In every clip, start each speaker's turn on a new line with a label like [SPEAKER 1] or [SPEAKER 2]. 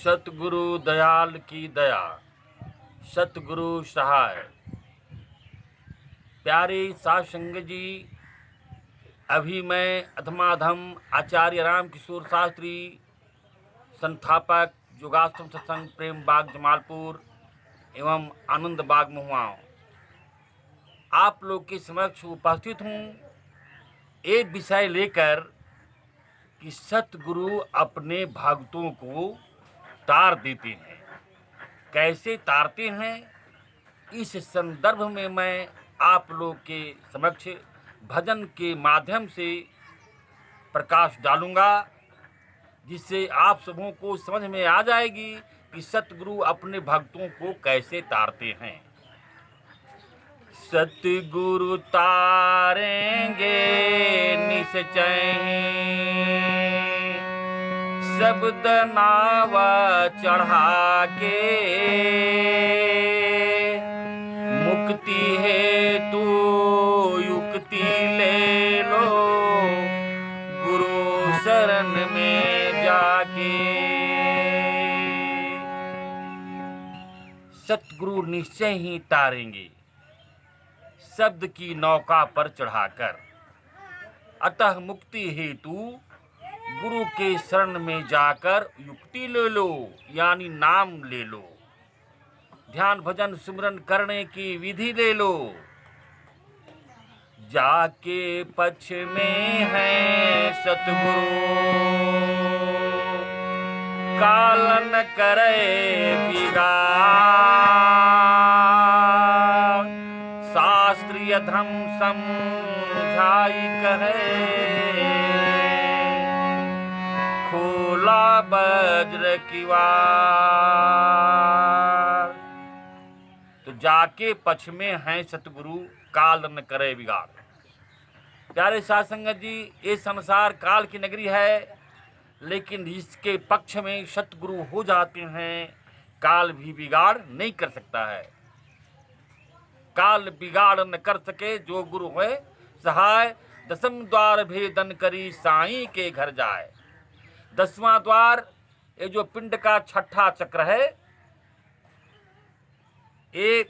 [SPEAKER 1] सतगुरु दयाल की दया, सतगुरु सहाय। प्यारे साध संगत जी, अभी मैं अधमाधम आचार्य राम किशोर शास्त्री, संस्थापक योगाश्रम सत्संग प्रेम बाग जमालपुर एवं आनंद बाग में हुआ हूँ। आप लोग के समक्ष उपस्थित हूँ एक विषय लेकर कि सतगुरु अपने भक्तों को तार देते हैं। कैसे तारते हैं, इस संदर्भ में मैं आप लोग के समक्ष भजन के माध्यम से प्रकाश डालूंगा, जिससे आप सबों को समझ में आ जाएगी कि सतगुरु अपने भक्तों को कैसे तारते हैं। सतगुरु तारेंगे निश्चय शब्द नाव चढ़ा के, मुक्ति हेतु युक्ति ले लो गुरु शरण में जाके। सतगुरु निश्चय ही तारेंगे शब्द की नौका पर चढ़ाकर, अतः मुक्ति हेतु गुरु के शरण में जाकर युक्ति ले लो, यानी नाम ले लो, ध्यान भजन सिमरन करने की विधि ले लो। जाके पक्ष में है सतगुरु, काल न करे बिगाड़, शास्त्रीय धर्म समझाई कहे, खोला वज्र की वार। तो जाके पक्ष में हैं सतगुरु, काल न करे बिगाड़। प्यारे साध संगत जी, ये संसार काल की नगरी है, लेकिन इसके पक्ष में सतगुरु हो जाते हैं, काल भी बिगाड़ नहीं कर सकता है। काल बिगाड़ न कर सके जो गुरु है सहाय, दसम द्वार भेदन करी साईं के घर जाए। 10वां द्वार, ये जो पिंड का छठा चक्र है, एक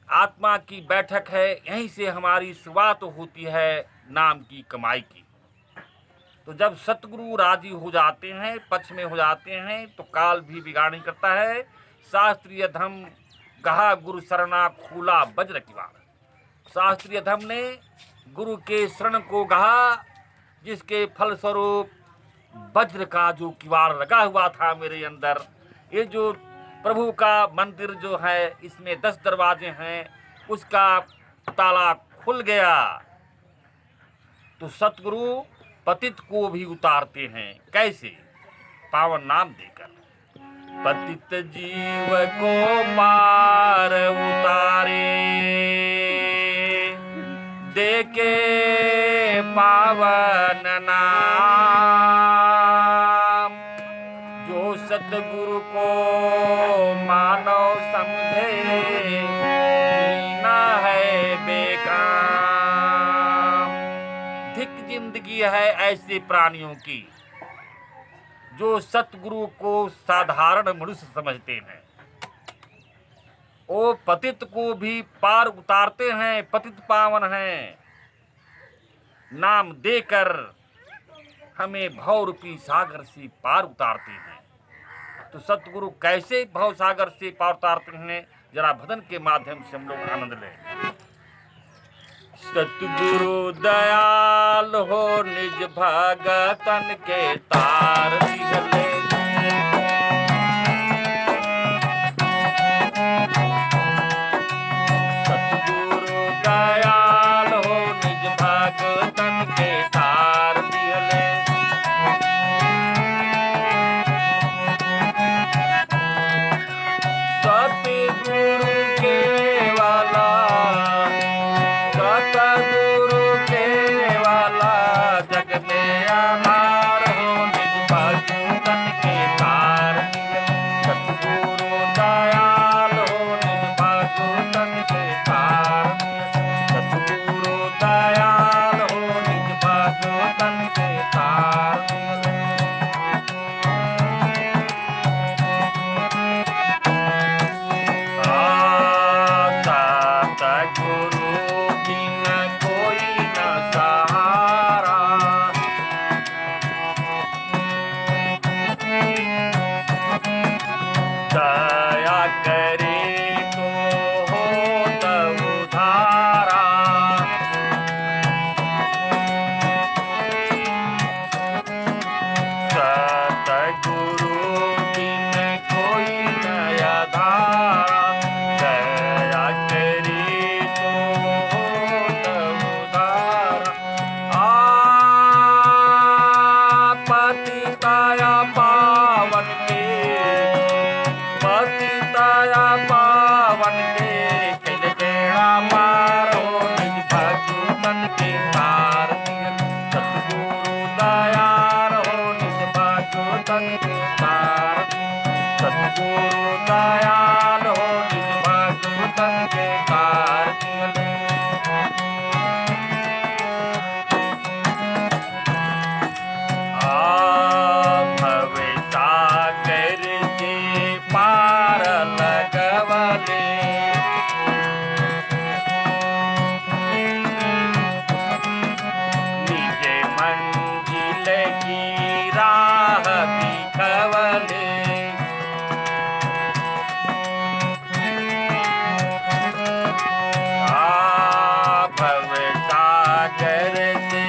[SPEAKER 1] आत्मा की बैठक है, यहीं से हमारी शुरुआत होती है नाम की कमाई की। तो जब सतगुरु राजी हो जाते हैं, पक्ष में हो जाते हैं, तो काल भी बिगाड़ नहीं करता है। शास्त्रीय धर्म कहा गुरु शरणा, खोला वज्र की वार। शास्त्रीय धर्म ने गुरु के शरण को कहा, जिसके फलस्वरूप वज्र का जो किवाड़ लगा हुआ था मेरे अंदर, ये जो प्रभु का मंदिर जो है, इसमें 10 दरवाजे हैं, उसका ताला खुल गया। तो सतगुरु पतित को भी उतारते हैं। कैसे? पावन नाम देकर। पतित जीव को पार उतारे, देके पावन नाम। जो सतगुरु को मानव समझे, जीना है बेकाम। धिक जिंदगी है ऐसे प्राणियों की जो सतगुरु को साधारण मनुष्य समझते हैं। वो पतित को भी पार उतारते हैं, पतित पावन हैं। नाम देकर हमें भव रूपी सागर से पार उतारते हैं। तो सतगुरु कैसे भव सागर से पार उतारते हैं, जरा भजन के माध्यम से हम लोग आनंद लें। सतगुरु दयाल हो, निज भगतन के तार दिहले। सतगुरु दयाल हो, निज भगतन के तार दिहले। सतगुरु केवला, सतगुरु केवला, जग में आधार हो, निज भगतन सतगुरु दयाल हो निज भगतन के तार दियले। भव सागर के पार लगवले निज मंजिल की राह दिखवले। भव सागर से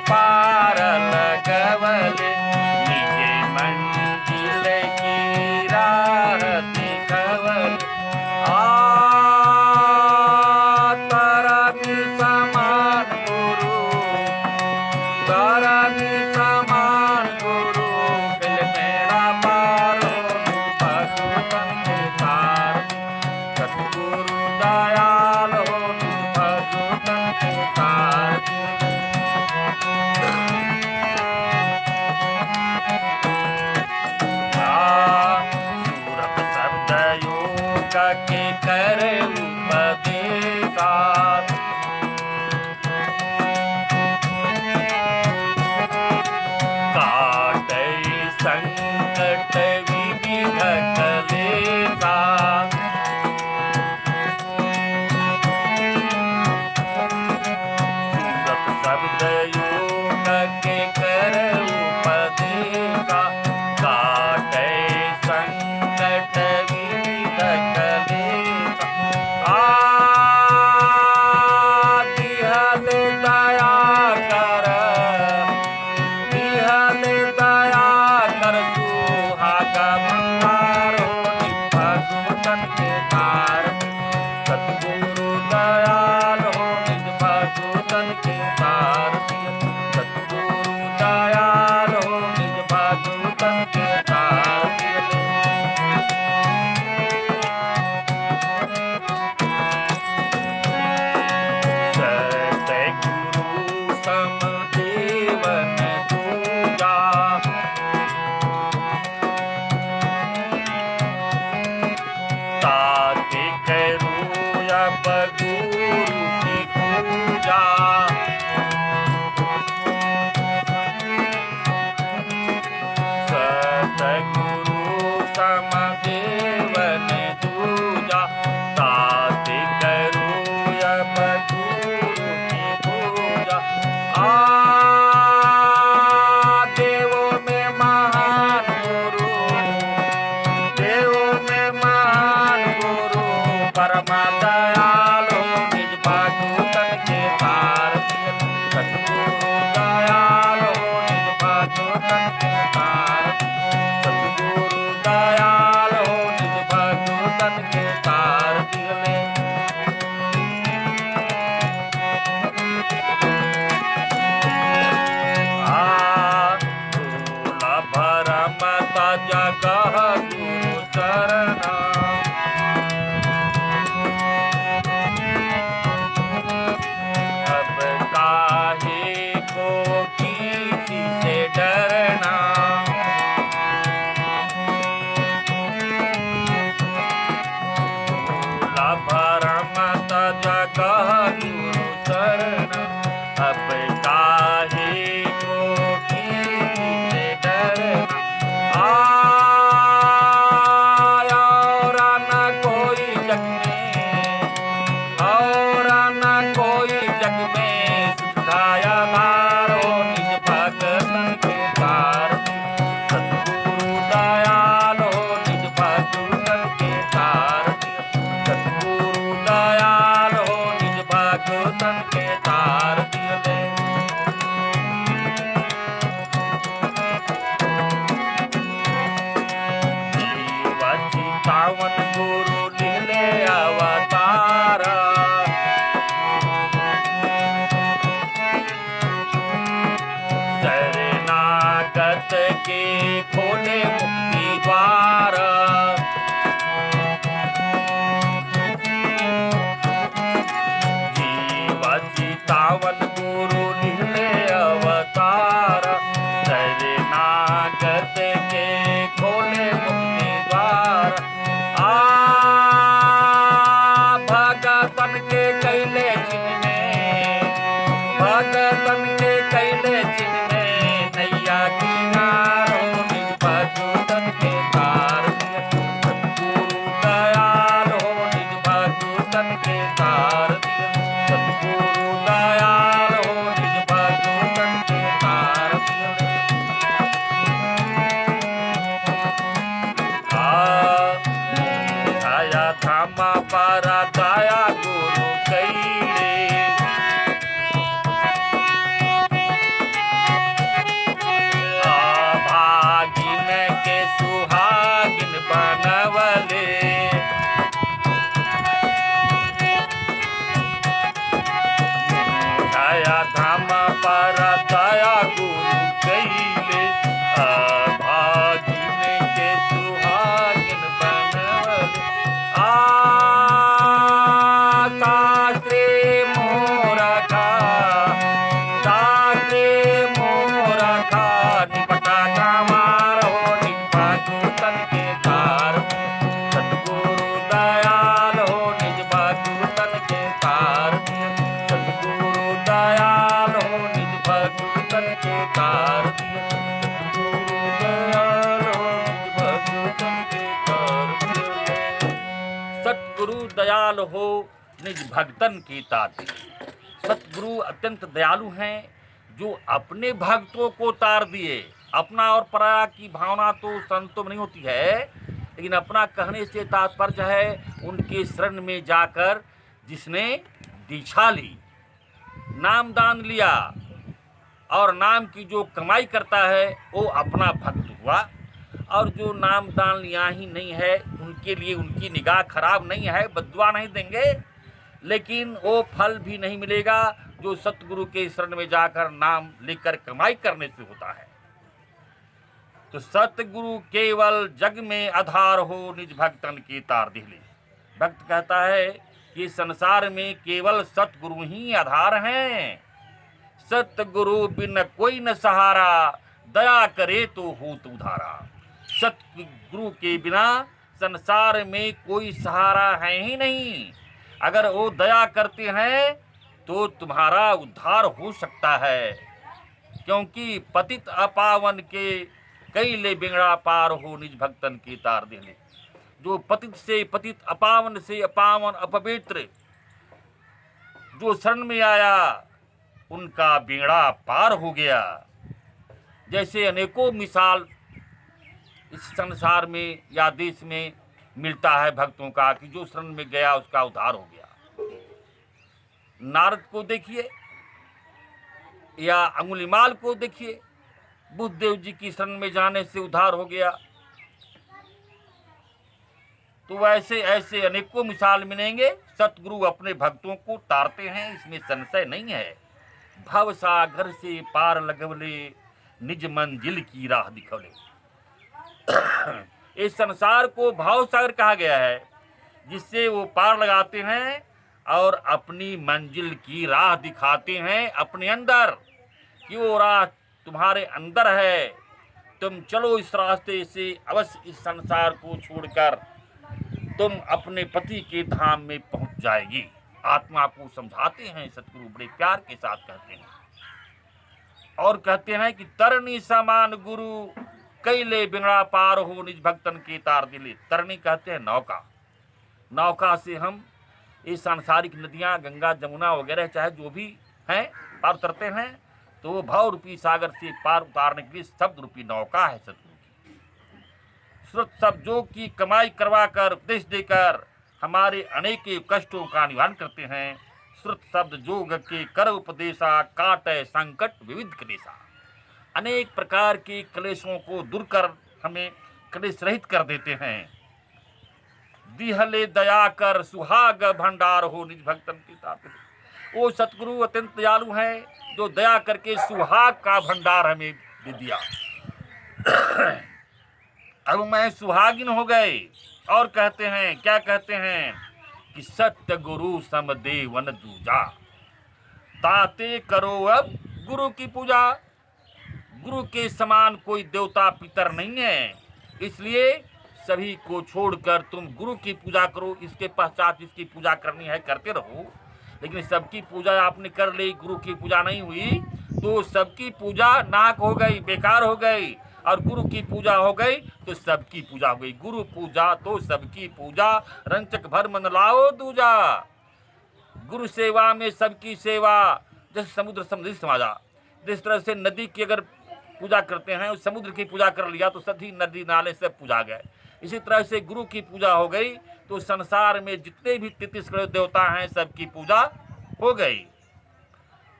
[SPEAKER 1] पार लगवले निज मंजिल की राह दिखवले। तरनी समान गुरु तरनी समान गुरु फिल मेरा पार हो भगतन के तार। सतगुरु दयाल हो भगतन के तार। सूरत शब्द योग के कर उपदेशा काटे संकट विविध कलेशा। सूरत शब्द योग के कर उपदेशा काटे संकट विविध कलेशा। दिहल दया कर दिहल दया कर सुहागा भंडार हो निज भगतन के तार। सतगुरु दयाल हो निज भगतन के तार। सतगुरु दयाल हो निज भगतन के तार। सतगुरु समदेवन दूजा ताते करूँ अब गुरु की पूजा। सतगुरु समदेवन दूजा ताते करूँ अब गुरु की पूजा। देवों में महान गुरु देवों में महान गुरु परमा दयाल हो निज भगतन के तार। सतगुरु दयाल हो निज भगतन के तार। सतगुरु दयाल हो निज भगतन के तार दिले। भोला भरम जगह गुरु शरणा अब काहे को किसी से डरना। भोला भरम जगह गुरु शरणा अब काहे को किसी से डरना। और न कोई जग में और न कोई जग में सुखाया मारो निज भगतन के तार। सतगुरु दयाल हो निज भगतन के तार। सतगुरु दयाल हो निज भगतन के तार दिले। चितावन गुरु लीले अवतार शरणागत के खोले मुक्ति द्वार। जीव चितावन गुरु लीले अवतार शरणागत के खोले मुक्ति द्वार। धाम पर दया गुरु कैले। भागिन के सुहागिन बनवले, दया धाम पर दया गुरु कैले। भागिन के सुहागिन बनवले। शास्त्री मोरखा, शास्त्री मोरखा, निपटा कामार हो निज भगतन के तार। सतगुरु दयाल हो निज भगतन के तार। सतगुरु दयाल हो निज भगतन के तार। सतगुरु दयाल हो निज भगतन के तार। सतगुरु दयाल हो निज भगतन की तार। सतगुरु अत्यंत दयालु हैं, जो अपने भक्तों को तार दिए। अपना और पराया की भावना तो संतों में नहीं होती है, लेकिन अपना कहने से तात्पर्य है उनके शरण में जाकर जिसने दीक्षा ली, नामदान लिया और नाम की जो कमाई करता है वो अपना भक्त हुआ। और जो नामदान लिया ही नहीं है उनके लिए उनकी निगाह खराब नहीं है, बद्दुआ नहीं देंगे, लेकिन वो फल भी नहीं मिलेगा जो सतगुरु के शरण में जाकर नाम लेकर कमाई करने से होता है। तो सतगुरु केवल जग में आधार हो निज भक्तन की तार दिले। भक्त कहता है कि संसार में केवल सतगुरु ही आधार हैं। सतगुरु बिन कोई न सहारा, दया करे तो हो उधारा। सतगुरु के बिना संसार में कोई सहारा है ही नहीं। अगर वो दया करते हैं तो तुम्हारा उद्धार हो सकता है, क्योंकि पतित अपावन के कई ले बिगड़ा पार हो निज भक्तन की तार दिले। जो पतित से पतित, अपावन से अपावन, अपवित्र जो शरण में आया उनका बिगड़ा पार हो गया। जैसे अनेकों मिसाल इस संसार में या देश में मिलता है भक्तों का कि जो शरण में गया उसका उद्धार हो गया। नारद को देखिए या अंगुलीमाल को देखिए, बुद्धदेव जी की शरण में जाने से उद्धार हो गया। तो वैसे ऐसे अनेकों मिसाल मिलेंगे। सतगुरु अपने भक्तों को तारते हैं, इसमें संशय नहीं है। भव सागर से पार लगवले, निज मंजिल की राह दिखवले। इस संसार को भाव सागर कहा गया है, जिससे वो पार लगाते हैं और अपनी मंजिल की राह दिखाते हैं अपने अंदर, कि वो राह तुम्हारे अंदर है। तुम चलो इस रास्ते से, अवश्य इस संसार को छोड़कर तुम अपने पति के धाम में पहुंच जाएगी। आत्मा को समझाते हैं सतगुरु, बड़े प्यार के साथ कहते हैं और कहते हैं कि तरनी समान गुरु, कैले बिगड़ा पार हो निज भक्तन के तार दिले। तरनी कहते हैं नौका। नौका से हम ये सांसारिक नदियाँ, गंगा जमुना वगैरह चाहे जो भी हैं, पार उतरते हैं। तो वो भाव रूपी सागर से पार उतारने के लिए शब्द रूपी नौका है सतगुरु की। श्रुत शब्दों की कमाई करवा कर, उपदेश देकर हमारे अनेक कष्टों का निवारण करते हैं। श्रुत शब्द जोग के कर उपदेशा, काटे संकट विविध क्लेशा। अनेक प्रकार के क्लेशों को दूर कर हमें क्लेश रहित कर देते हैं। दिहले दया कर सुहाग भंडार हो निज भक्तन की तार। वो सतगुरु अत्यंत दयालु हैं, जो दया करके सुहाग का भंडार हमें दे दिया। अब मैं सुहागिन हो गए। और कहते हैं, क्या कहते हैं कि सत्य गुरु समदेवन दूजा, ताते करो अब गुरु की पूजा। गुरु के समान कोई देवता पितर नहीं है, इसलिए सभी को छोड़कर तुम गुरु की पूजा करो। इसके पश्चात जिसकी पूजा करनी है करते रहो, लेकिन सबकी पूजा आपने कर ली, गुरु की पूजा नहीं हुई तो सबकी पूजा नाक हो गई, बेकार हो गई। और गुरु की पूजा हो गई तो सबकी पूजा हो गई। गुरु पूजा तो सबकी पूजा, रंचक भर मन लाओ दूजा। गुरु सेवा में सबकी सेवा, जैसे समुद्र समुद्री समाजा। जिस तरह से नदी की अगर पूजा करते हैं, उस समुद्र की पूजा कर लिया तो सभी नदी नाले से पूजा गए। इसी तरह से गुरु की पूजा हो गई तो संसार में जितने भी 33 करोड़ देवता हैं सबकी पूजा हो गई।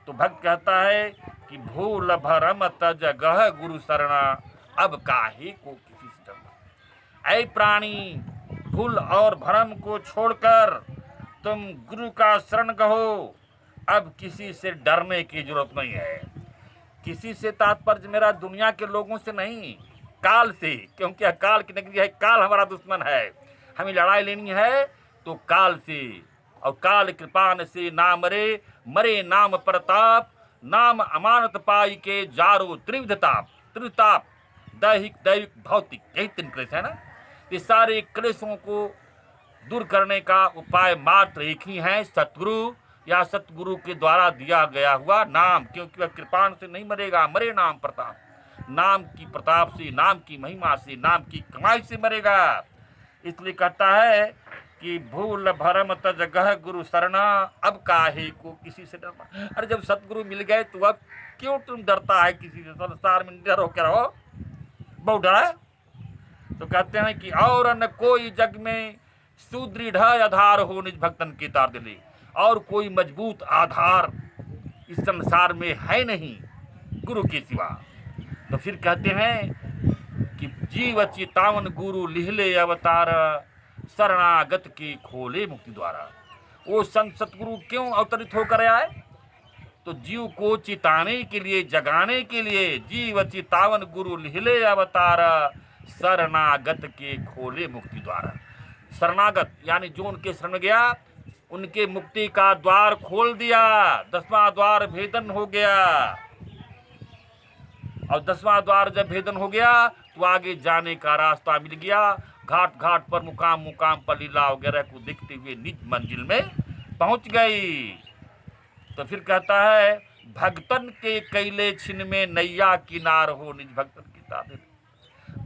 [SPEAKER 1] तो भक्त कहता है कि भूल भरम तज गह गुरु शरणा, अब काहे को किसी से डरना। ऐ प्राणी, भूल और भरम को छोड़कर तुम गुरु का शरण गहो, अब किसी से डरने की जरूरत नहीं है। किसी से तात्पर्य मेरा दुनिया के लोगों से नहीं, काल से, क्योंकि अकाल की नगरी है, काल हमारा दुश्मन है। हमें लड़ाई लेनी है तो काल से, और काल कृपान से ना मरे, मरे नाम प्रताप, नाम अमानत पाई के जारो त्रिविधताप। त्रिविधताप दैहिक दैविक भौतिक, यही 3 क्लेश है ना। ये सारे क्लेशों को दूर करने का उपाय मात्र एक ही है, सतगुरु या सतगुरु के द्वारा दिया गया हुआ नाम, क्योंकि वह कृपाण से नहीं मरेगा, मरे नाम प्रताप। नाम की प्रताप से, नाम की महिमा से, नाम की कमाई से मरेगा। इसलिए कहता है कि भूल भरम तज गह गुरु शरणा, अब काहे को किसी से डरना। अरे जब सतगुरु मिल गए तो अब क्यों तुम डरता है किसी से? संसार में डर होकर रहो, बहुत डरा है। तो कहते हैं कि और न कोई जग में सुदृढ़ आधार हो निज भक्तन की तार दिले, और कोई मजबूत आधार इस संसार में है नहीं गुरु के सिवा। तो फिर कहते हैं कि जीव चितावन गुरु लिहले अवतार, शरणागत के खोले मुक्ति द्वारा। वो संत सतगुरु क्यों अवतरित होकर आए? तो जीव को चिताने के लिए, जगाने के लिए। जीव चितावन गुरु लिहले अवतार, शरणागत के खोले मुक्ति द्वारा। शरणागत यानी जो उनके शरण गया, उनके मुक्ति का द्वार खोल दिया। 10वां द्वार भेदन हो गया, और 10वां द्वार जब भेदन हो गया तो आगे जाने का रास्ता मिल गया। घाट घाट पर, मुकाम मुकाम पर लीला वगैरह को देखते हुए निज मंजिल में पहुंच गई। तो फिर कहता है भक्तन के कैले छिन में नैया किनार हो निज भक्तन की तादिल।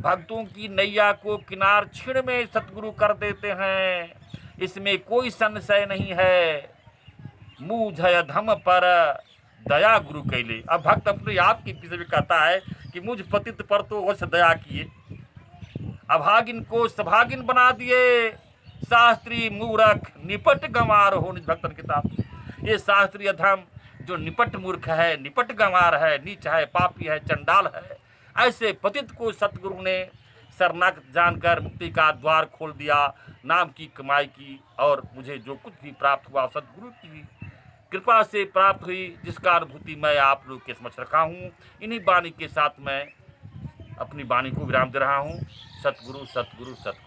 [SPEAKER 1] भक्तों की नैया को किनार छिण में सतगुरु कर देते हैं, इसमें कोई संशय नहीं है। मुझ धम पर दया गुरु कैले। अब भक्त अपने आप के पीछे भी कहता है कि मुझ पतित पर तो वश दया किए, अभागिन को सभागिन बना दिए। शास्त्री मूर्ख निपट गंवार हो निज भक्तन के ताप। ये शास्त्री अधम जो निपट मूर्ख है, निपट गंवार है, नीच है, पापी है, चंडाल है, ऐसे पतित को सतगुरु ने शरणागत जानकर मुक्ति का द्वार खोल दिया, नाम की कमाई की। और मुझे जो कुछ भी प्राप्त हुआ सतगुरु की कृपा से प्राप्त हुई, जिसका अनुभूति मैं आप लोग के समक्ष रखा हूँ। इन्हीं वाणी के साथ मैं अपनी वाणी को विराम दे रहा हूँ। सतगुरु सतगुरु सतगुरु।